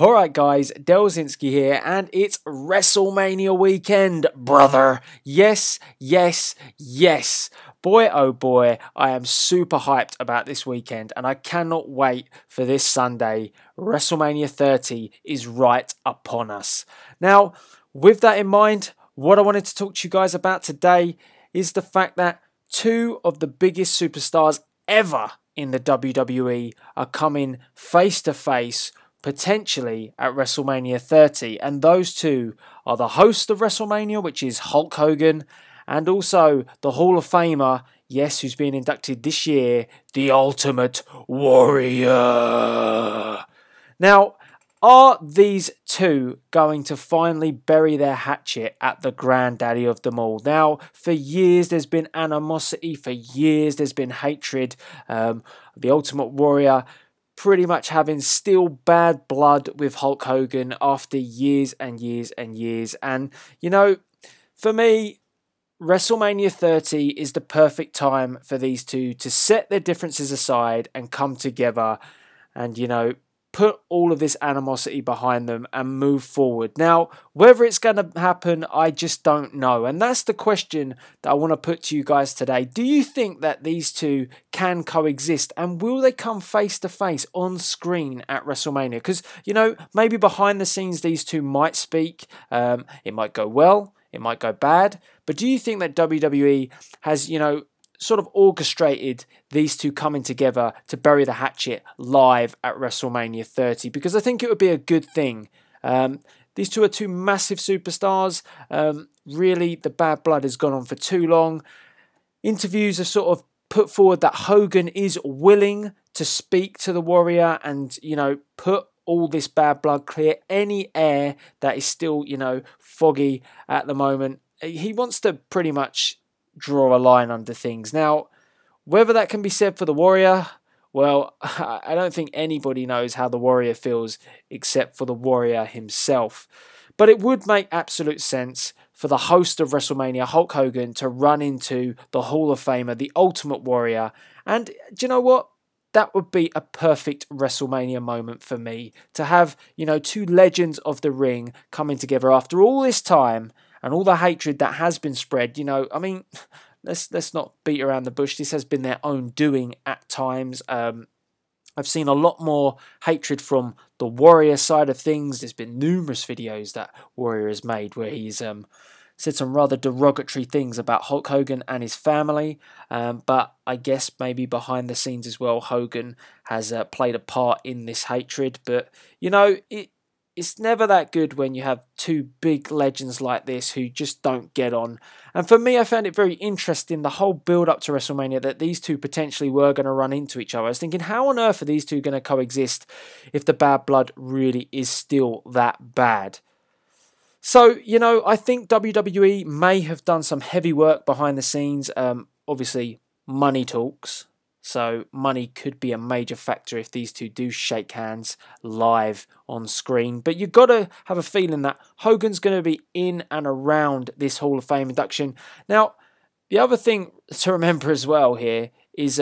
Alright guys, Delzinski here, and it's Wrestlemania weekend, brother. Yes. Boy oh boy, I am super hyped about this weekend, and I cannot wait for this Sunday. Wrestlemania 30 is right upon us. Now, with that in mind, what I wanted to talk to you guys about today is the fact that two of the biggest superstars ever in the WWE are coming face to face potentially at WrestleMania 30, and those two are the host of WrestleMania, which is Hulk Hogan, and also the Hall of Famer, yes, who's being inducted this year, the Ultimate Warrior. Now, are these two going to finally bury their hatchet at the granddaddy of them all? Now, for years there's been animosity, for years there's been hatred. The Ultimate Warrior pretty much having still bad blood with Hulk Hogan after years and years and years. And, you know, for me, WrestleMania 30 is the perfect time for these two to set their differences aside and come together and, you know, put all of this animosity behind them and move forward. Now, whether it's going to happen, I just don't know. And that's the question that I want to put to you guys today. Do you think that these two can coexist? And will they come face to face on screen at WrestleMania? Because, you know, maybe behind the scenes these two might speak. It might go well. It might go bad. But do you think that WWE has, you know, sort of orchestrated these two coming together to bury the hatchet live at WrestleMania 30? Because I think it would be a good thing. These two are two massive superstars. Really, the bad blood has gone on for too long. Interviews have sort of put forward that Hogan is willing to speak to the Warrior and, you know, put all this bad blood clear, any air that is still, you know, foggy at the moment. He wants to pretty much draw a line under things. Now, whether that can be said for the Warrior, well, I don't think anybody knows how the Warrior feels except for the Warrior himself. But it would make absolute sense for the host of WrestleMania, Hulk Hogan, to run into the Hall of Famer, the Ultimate Warrior. And do you know what? That would be a perfect WrestleMania moment for me, to have, you know, two legends of the ring coming together after all this time and all the hatred that has been spread. You know, I mean, let's not beat around the bush. This has been their own doing at times. I've seen a lot more hatred from the Warrior side of things. There's been numerous videos that Warrior has made where he's said some rather derogatory things about Hulk Hogan and his family. But I guess maybe behind the scenes as well, Hogan has played a part in this hatred. But, you know, it's never that good when you have two big legends like this who just don't get on. And for me, I found it very interesting, the whole build-up to WrestleMania, that these two potentially were going to run into each other. I was thinking, how on earth are these two going to coexist if the bad blood really is still that bad? So, you know, I think WWE may have done some heavy work behind the scenes. Obviously, money talks. So money could be a major factor if these two do shake hands live on screen. But you've got to have a feeling that Hogan's going to be in and around this Hall of Fame induction. Now, the other thing to remember as well here is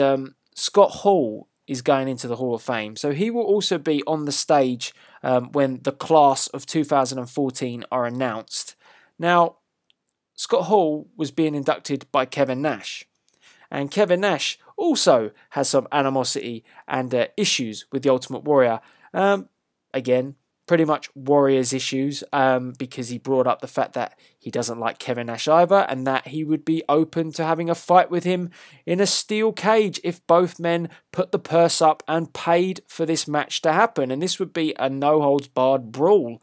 Scott Hall is going into the Hall of Fame. So he will also be on the stage when the class of 2014 are announced. Now, Scott Hall was being inducted by Kevin Nash. And Kevin Nash also has some animosity and issues with the Ultimate Warrior. Again, pretty much Warrior's issues, because he brought up the fact that he doesn't like Kevin Nash either, and that he would be open to having a fight with him in a steel cage if both men put the purse up and paid for this match to happen. And this would be a no-holds-barred brawl.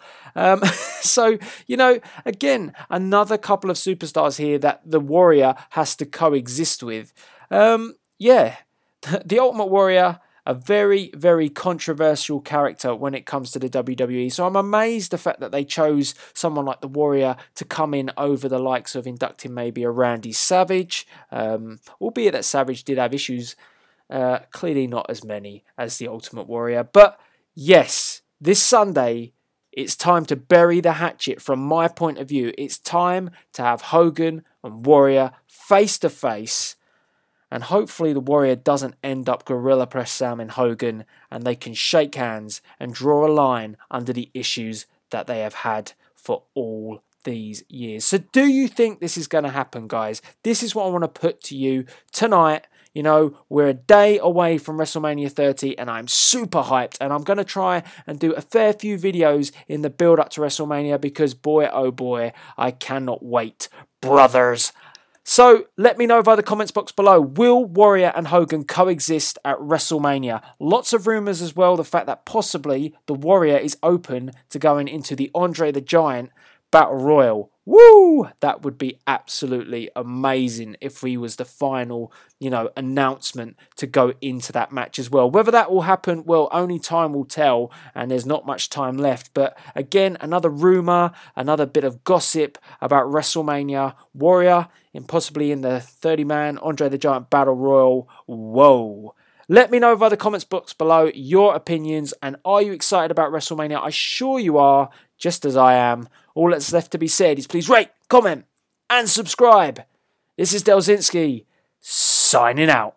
So, you know, again, another couple of superstars here that the Warrior has to coexist with. Yeah, the Ultimate Warrior, a very, very controversial character when it comes to the WWE. So I'm amazed the fact that they chose someone like the Warrior to come in over the likes of inducting maybe a Randy Savage. Albeit that Savage did have issues, clearly not as many as the Ultimate Warrior. But yes, this Sunday, it's time to bury the hatchet from my point of view. It's time to have Hogan and Warrior face to face. And hopefully the Warrior doesn't end up gorilla press slamming Hogan, and they can shake hands and draw a line under the issues that they have had for all these years. So do you think this is going to happen, guys? This is what I want to put to you tonight. You know, we're a day away from WrestleMania 30 and I'm super hyped, and I'm going to try and do a fair few videos in the build up to WrestleMania because boy, oh boy, I cannot wait, brothers. So let me know via the comments box below, will Warrior and Hogan coexist at WrestleMania? Lots of rumours as well, the fact that possibly the Warrior is open to going into the Andre the Giant Battle Royal. Woo! That would be absolutely amazing if we was the final, you know, announcement to go into that match as well. Whether that will happen, well, only time will tell, and there's not much time left. But again, another rumour, another bit of gossip about WrestleMania. Warrior, and possibly in the 30-man Andre the Giant Battle Royal. Whoa! Let me know via the comments box below your opinions, and are you excited about WrestleMania? I'm sure you are, just as I am. All that's left to be said is please rate, comment, and subscribe. This is Delzinski, signing out.